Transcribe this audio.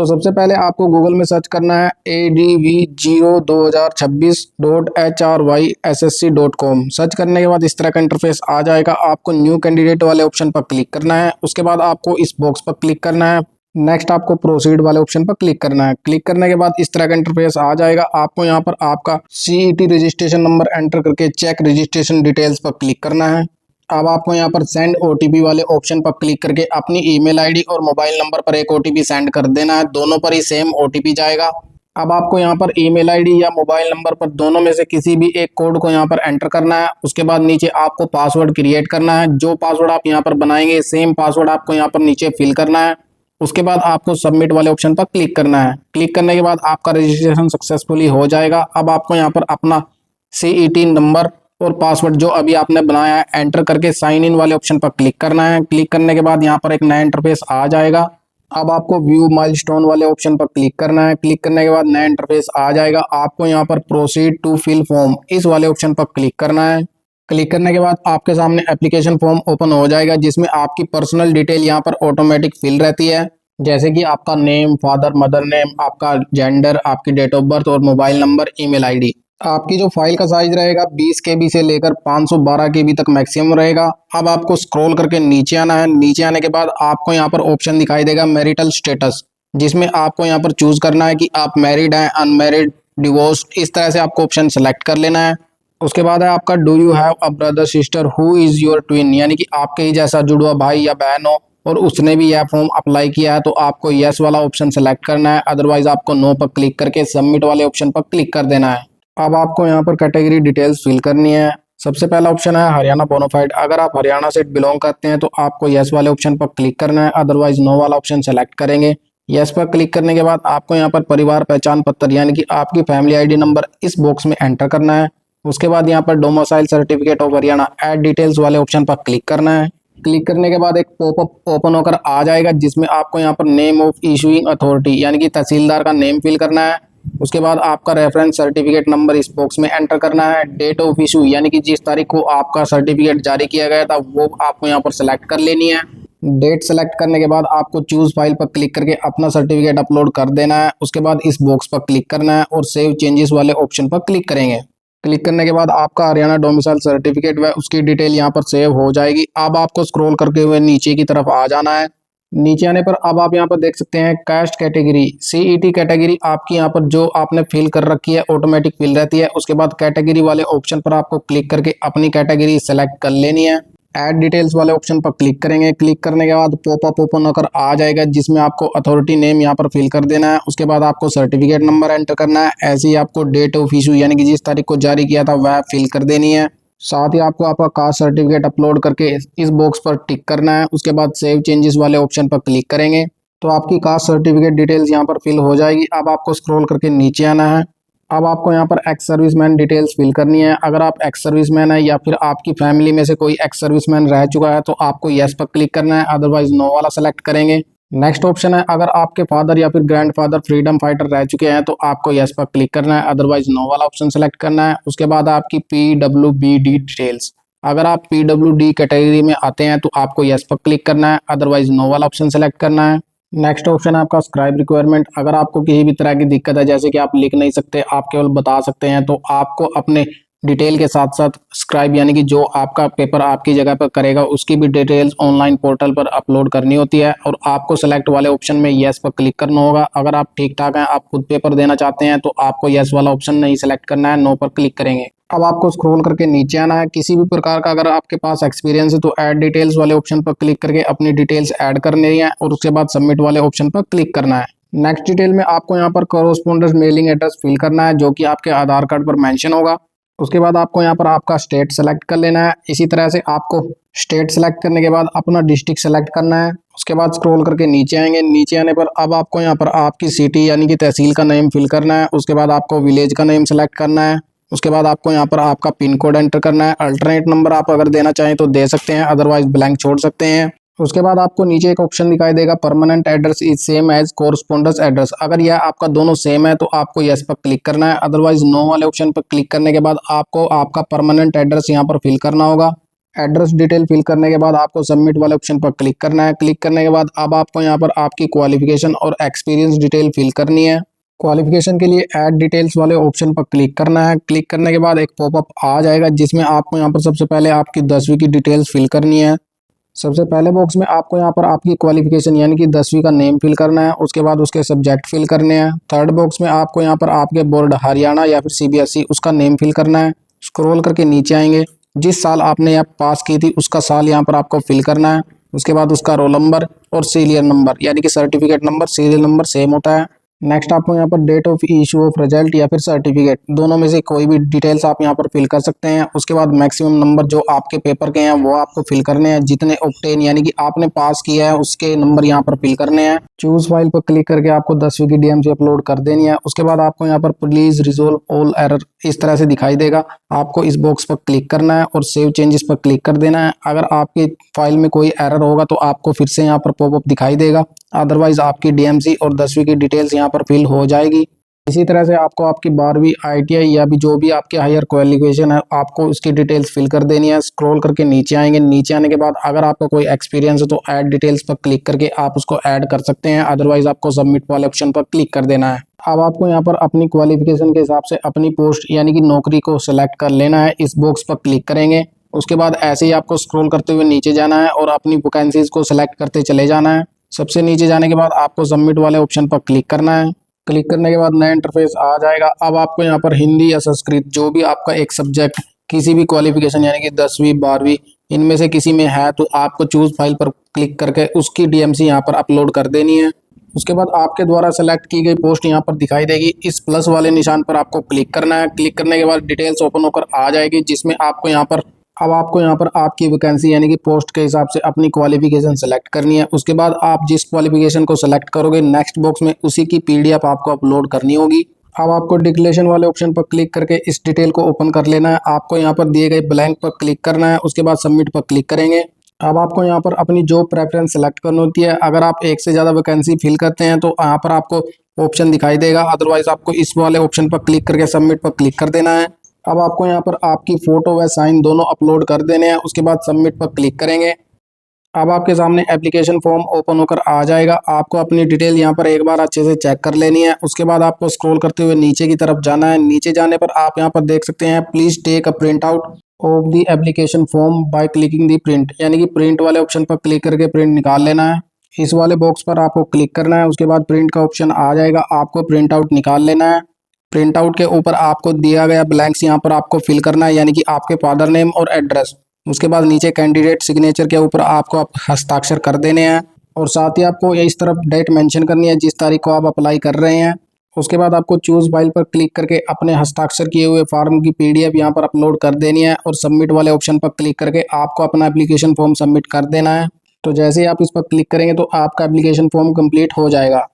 तो सबसे पहले आपको गूगल में सर्च करना है adv2026.hryssc.com। सर्च करने के बाद इस तरह का इंटरफेस आ जाएगा। आपको न्यू कैंडिडेट वाले ऑप्शन पर क्लिक करना है। उसके बाद आपको इस बॉक्स पर क्लिक करना है। नेक्स्ट आपको प्रोसीड वाले ऑप्शन पर क्लिक करना है। क्लिक करने के बाद इस तरह का इंटरफेस आ जाएगा। आपको यहाँ पर आपका CET रजिस्ट्रेशन नंबर एंटर करके चेक रजिस्ट्रेशन डिटेल्स पर क्लिक करना है। अब आपको यहाँ पर सेंड OTP वाले ऑप्शन पर क्लिक करके अपनी ईमेल आईडी और मोबाइल नंबर पर एक OTP सेंड कर देना है। दोनों पर ही सेम OTP जाएगा। अब आपको यहाँ पर ईमेल आईडी या मोबाइल नंबर पर दोनों में से किसी भी एक कोड को यहाँ पर एंटर करना है। उसके बाद नीचे आपको पासवर्ड क्रिएट करना है। जो पासवर्ड आप यहाँ पर बनाएंगे सेम पासवर्ड आपको यहाँ पर नीचे फिल करना है। उसके बाद आपको सबमिट वाले ऑप्शन पर क्लिक करना है। क्लिक करने के बाद आपका रजिस्ट्रेशन सक्सेसफुली हो जाएगा। अब आपको यहाँ पर अपना CET नंबर और पासवर्ड जो अभी आपने बनाया है एंटर करके साइन इन वाले ऑप्शन पर क्लिक करना है। क्लिक करने के बाद यहाँ पर एक नया इंटरफेस आ जाएगा। अब आपको व्यू माइलस्टोन वाले ऑप्शन पर क्लिक करना है। क्लिक करने के बाद नया इंटरफेस आ जाएगा। आपको यहाँ पर प्रोसीड टू फिल फॉर्म इस वाले ऑप्शन पर क्लिक करना है। क्लिक करने के बाद आपके सामने एप्लीकेशन फॉर्म ओपन हो जाएगा, जिसमें आपकी पर्सनल डिटेल यहाँ पर ऑटोमेटिक फिल रहती है, जैसे कि आपका नेम, फादर मदर नेम, आपका जेंडर, आपकी डेट ऑफ बर्थ और मोबाइल नंबर, ईमेल आईडी। आपकी जो फाइल का साइज रहेगा 20 KB से लेकर 512 KB तक मैक्सिमम रहेगा। अब आपको स्क्रॉल करके नीचे आना है। नीचे आने के बाद आपको यहाँ पर ऑप्शन दिखाई देगा मैरिटल स्टेटस, जिसमें आपको यहाँ पर चूज करना है कि आप मैरिड हैं, अनमैरिड, डिवोर्स्ड। इस तरह से आपको ऑप्शन सेलेक्ट कर लेना है। उसके बाद है आपका do you have a brother sister who is your twin, यानी कि आपके ही जैसा जुड़वा भाई या बहन हो और उसने भी यह फॉर्म अप्लाई किया है तो आपको यस वाला ऑप्शन सेलेक्ट करना है। अदरवाइज आपको नो पर क्लिक करके सबमिट वाले ऑप्शन पर क्लिक कर देना है। अब आपको यहाँ पर कैटेगरी डिटेल्स फिल करनी है। सबसे पहला ऑप्शन है हरियाणा बोनाफाइड। अगर आप हरियाणा से बिलोंग करते हैं तो आपको यस वाले ऑप्शन पर क्लिक करना है, अदरवाइज नो वाला ऑप्शन सेलेक्ट करेंगे। यस पर क्लिक करने के बाद आपको यहाँ पर परिवार पहचान पत्र यानी कि आपकी फैमिली ID नंबर इस बॉक्स में एंटर करना है। उसके बाद यहाँ पर domicile certificate of Haryana add details वाले ऑप्शन पर क्लिक करना है। क्लिक करने के बाद एक पॉपअप ओपन होकर आ जाएगा, जिसमें आपको यहाँ पर नेम ऑफ इशूइंग अथॉरिटी यानी कि तहसीलदार का नेम फिल करना है। उसके बाद आपका रेफरेंस सर्टिफिकेट नंबर इस बॉक्स में एंटर करना है। डेट ऑफ इशू यानी कि जिस तारीख को आपका सर्टिफिकेट जारी किया गया था वो आपको यहाँ पर सेलेक्ट कर लेनी है। डेट सेलेक्ट करने के बाद आपको चूज फाइल पर क्लिक करके अपना सर्टिफिकेट अपलोड कर देना है। उसके बाद इस बॉक्स पर क्लिक करना है और सेव चेंजेस वाले ऑप्शन पर क्लिक करेंगे। क्लिक करने के बाद आपका हरियाणा डोमिसाइल सर्टिफिकेट व उसकी डिटेल यहाँ पर सेव हो जाएगी। अब आपको स्क्रॉल करके हुए नीचे की तरफ आ जाना है। नीचे आने पर अब आप यहाँ पर देख सकते हैं कास्ट कैटेगरी, CET कैटेगरी आपकी यहाँ पर जो आपने फिल कर रखी है ऑटोमेटिक फिल रहती है। उसके बाद कैटेगरी वाले ऑप्शन पर आपको क्लिक करके अपनी कैटेगरी सेलेक्ट कर लेनी है। ऐड डिटेल्स वाले ऑप्शन पर क्लिक करेंगे। क्लिक करने के बाद पॉपअप ओपन होकर आ जाएगा, जिसमें आपको अथॉरिटी नेम यहाँ पर फिल कर देना है। उसके बाद आपको सर्टिफिकेट नंबर एंटर करना है। ऐसे ही आपको डेट ऑफ इशू यानी कि जिस तारीख को जारी किया था वह फिल कर देनी है। साथ ही आपको आपका कास्ट सर्टिफिकेट अपलोड करके इस बॉक्स पर टिक करना है। उसके बाद सेव चेंजेस वाले ऑप्शन पर क्लिक करेंगे तो आपकी कास्ट सर्टिफिकेट डिटेल्स यहाँ पर फिल हो जाएगी। अब आपको स्क्रॉल करके नीचे आना है। अब आपको यहाँ पर एक्स सर्विसमैन डिटेल्स फिल करनी है। अगर आप एक्स सर्विसमैन है या फिर आपकी फैमिली में से कोई एक्स सर्विसमैन रह चुका है तो आपको यस पर क्लिक करना है, अदरवाइज नो वाला सेलेक्ट करेंगे। नेक्स्ट ऑप्शन है अगर आपके फादर या फिर ग्रैंडफादर फ्रीडम फाइटर रह चुके हैं तो आपको यस पर क्लिक करना है, अदरवाइज नो वाला ऑप्शन सेलेक्ट करना है। उसके बाद आपकी PWBD डिटेल्स, अगर आप PWD कैटेगरी में आते हैं तो आपको यस पर क्लिक करना है, अदरवाइज नो वाला ऑप्शन सेलेक्ट करना है। नेक्स्ट ऑप्शन है आपका स्क्राइब रिक्वायरमेंट। अगर आपको किसी भी तरह की दिक्कत है, जैसे कि आप लिख नहीं सकते, आप केवल बता सकते हैं, तो आपको अपने डिटेल के साथ साथ स्क्राइब यानी कि जो आपका पेपर आपकी जगह पर करेगा उसकी भी डिटेल्स ऑनलाइन पोर्टल पर अपलोड करनी होती है और आपको सेलेक्ट वाले ऑप्शन में यस पर क्लिक करना होगा। अगर आप ठीक ठाक हैं, आप खुद पेपर देना चाहते हैं तो आपको यस वाला ऑप्शन नहीं सेलेक्ट करना है, नो पर क्लिक करेंगे। अब आपको स्क्रॉल करके नीचे आना है। किसी भी प्रकार का अगर आपके पास एक्सपीरियंस है तो ऐड डिटेल्स वाले ऑप्शन पर क्लिक करके अपनी डिटेल्स ऐड करनी है और उसके बाद सबमिट वाले ऑप्शन पर क्लिक करना है। नेक्स्ट डिटेल में आपको यहाँ पर कॉरेस्पोंडेंस मेलिंग एड्रेस फिल करना है, जो कि आपके आधार कार्ड पर मेंशन होगा। उसके बाद आपको यहाँ पर आपका स्टेट सेलेक्ट कर लेना है। इसी तरह से आपको स्टेट सेलेक्ट करने के बाद अपना डिस्ट्रिक्ट सेलेक्ट करना है। उसके बाद स्क्रॉल करके नीचे आएंगे। नीचे आने पर अब आपको यहाँ पर आपकी सिटी यानी कि तहसील का नेम फिल करना है। उसके बाद आपको विलेज का नेम सेलेक्ट करना है। उसके बाद आपको यहाँ पर आपका पिन कोड एंटर करना है। अल्टरनेट नंबर आप अगर देना चाहें तो दे सकते हैं, अदरवाइज ब्लैंक छोड़ सकते हैं। उसके बाद आपको नीचे एक ऑप्शन दिखाई देगा permanent address is same as correspondence address. अगर यह आपका दोनों सेम है तो आपको यस पर क्लिक करना है, अदरवाइज नो वाले ऑप्शन पर क्लिक करने के बाद आपको आपका परमानेंट एड्रेस यहाँ पर फिल करना होगा। एड्रेस डिटेल फिल करने के बाद आपको सबमिट वाले ऑप्शन पर क्लिक करना है। क्लिक करने के बाद अब आपको यहाँ पर आपकी क्वालिफिकेशन और एक्सपीरियंस डिटेल फिल करनी है। क्वालिफिकेशन के लिए ऐड डिटेल्स वाले ऑप्शन पर क्लिक करना है। क्लिक करने के बाद एक पॉपअप आ जाएगा जिसमें आपको यहाँ पर सबसे पहले आपकी 10वीं की डिटेल्स फिल करनी है। सबसे पहले बॉक्स में आपको यहाँ पर आपकी क्वालिफिकेशन यानी कि 10वीं का नेम फिल करना है। उसके बाद उसके सब्जेक्ट फिल करने हैं। थर्ड बॉक्स में आपको यहाँ पर आपके बोर्ड हरियाणा या फिर सीबीएसई उसका नेम फिल करना है। स्क्रॉल करके नीचे आएंगे, जिस साल आपने यहाँ पास की थी उसका साल यहाँ पर आपको फिल करना है। उसके बाद उसका रोल नंबर और सीरियल नंबर यानी कि certificate number serial number same होता है। नेक्स्ट आपको यहाँ पर date of issue of result या फिर सर्टिफिकेट दोनों में से कोई भी डिटेल्स आप यहाँ पर फिल कर सकते हैं। उसके बाद मैक्सिमम नंबर जो आपके पेपर के हैं वो आपको फिल करने हैं। जितने ऑब्टेन यानी कि आपने पास किया है उसके नंबर यहाँ पर फिल करने हैं। चूज फाइल पर क्लिक करके आपको 10वीं की डीएमसी अपलोड कर देनी है। उसके बाद आपको यहाँ पर प्लीज रिजोल्व ऑल एरर इस तरह से दिखाई देगा। आपको इस बॉक्स पर क्लिक करना है और सेव चेंजेस पर क्लिक कर देना है। अगर आपकी फाइल में कोई एरर होगा तो आपको फिर से यहाँ पर पॉपअप दिखाई देगा, अदरवाइज आपकी डीएमसी और 10वीं की डिटेल्स यहाँ पर फिल हो जाएगी। इसी तरह से आपको आपकी 12वीं आईटीआई या भी जो भी आपके हायर क्वालिफिकेशन है आपको उसकी डिटेल्स फिल कर देनी है। स्क्रॉल करके नीचे आएंगे, नीचे आने के बाद अगर आपका कोई एक्सपीरियंस है तो ऐड डिटेल्स पर क्लिक करके आप उसको ऐड कर सकते हैं, अदरवाइज आपको सबमिट वाले ऑप्शन पर क्लिक कर देना है। अब आपको यहाँ पर अपनी क्वालिफिकेशन के हिसाब से अपनी पोस्ट यानी कि नौकरी को सिलेक्ट कर लेना है। इस बॉक्स पर क्लिक करेंगे, उसके बाद ऐसे ही आपको स्क्रॉल करते हुए नीचे जाना है और अपनी वैकेंसीज को सिलेक्ट करते चले जाना है। सबसे नीचे जाने के बाद आपको सबमिट वाले ऑप्शन पर क्लिक करना है। क्लिक करने के बाद नया इंटरफेस आ जाएगा। अब आपको यहाँ पर हिंदी या संस्कृत जो भी आपका एक सब्जेक्ट किसी भी क्वालिफिकेशन यानी कि 10वीं 12वीं इनमें से किसी में है तो आपको चूज फाइल पर क्लिक करके उसकी डीएमसी यहाँ पर अपलोड कर देनी है। उसके बाद आपके द्वारा सेलेक्ट की गई पोस्ट यहाँ पर दिखाई देगी। इस प्लस वाले निशान पर आपको क्लिक करना है। क्लिक करने के बाद डिटेल्स ओपन होकर आ जाएगी जिसमें आपको यहाँ पर आपकी वैकेंसी यानी कि पोस्ट के हिसाब से अपनी क्वालिफिकेशन सेलेक्ट करनी है। उसके बाद आप जिस क्वालिफिकेशन को सेलेक्ट करोगे नेक्स्ट बॉक्स में उसी की पीडीएफ आपको अपलोड करनी होगी। अब आपको डिक्लेरेशन वाले ऑप्शन पर क्लिक करके इस डिटेल को ओपन कर लेना है। आपको यहाँ पर दिए गए ब्लैंक पर क्लिक करना है, उसके बाद सबमिट पर क्लिक करेंगे। अब आपको यहाँ पर अपनी जॉब प्रेफरेंस सेलेक्ट करनी होती है। अगर आप एक से ज़्यादा वैकेंसी फिल करते हैं तो यहाँ पर आपको ऑप्शन दिखाई देगा, अदरवाइज आपको इस वाले ऑप्शन पर क्लिक करके सबमिट पर क्लिक कर देना है। अब आपको यहाँ पर आपकी फ़ोटो व साइन दोनों अपलोड कर देने हैं। उसके बाद सबमिट पर क्लिक करेंगे। अब आपके सामने एप्लीकेशन फॉर्म ओपन होकर आ जाएगा। आपको अपनी डिटेल यहाँ पर एक बार अच्छे से चेक कर लेनी है। उसके बाद आपको स्क्रॉल करते हुए नीचे की तरफ जाना है। नीचे जाने पर आप यहाँ पर देख सकते हैं please take a print out of the application form by clicking the print, यानी कि प्रिंट वाले ऑप्शन पर क्लिक करके प्रिंट निकाल लेना है। इस वाले बॉक्स पर आपको क्लिक करना है। उसके बाद प्रिंट का ऑप्शन आ जाएगा, आपको प्रिंट आउट निकाल लेना है। प्रिंट आउट के ऊपर आपको दिया गया ब्लैंक्स यहाँ पर आपको फिल करना है, यानी कि आपके फादर नेम और एड्रेस। उसके बाद नीचे कैंडिडेट सिग्नेचर के ऊपर आपको आप हस्ताक्षर कर देने हैं और साथ ही आपको इस तरफ डेट मेंशन करनी है जिस तारीख को आप अप्लाई कर रहे हैं। उसके बाद आपको चूज फाइल पर क्लिक करके अपने हस्ताक्षर किए हुए फॉर्म की पीडीएफ यहाँ पर अपलोड कर देनी है और सबमिट वाले ऑप्शन पर क्लिक करके आपको अपना एप्लीकेशन फॉर्म सबमिट कर देना है। तो जैसे ही आप इस पर क्लिक करेंगे तो आपका एप्लीकेशन फॉर्म कंप्लीट हो जाएगा।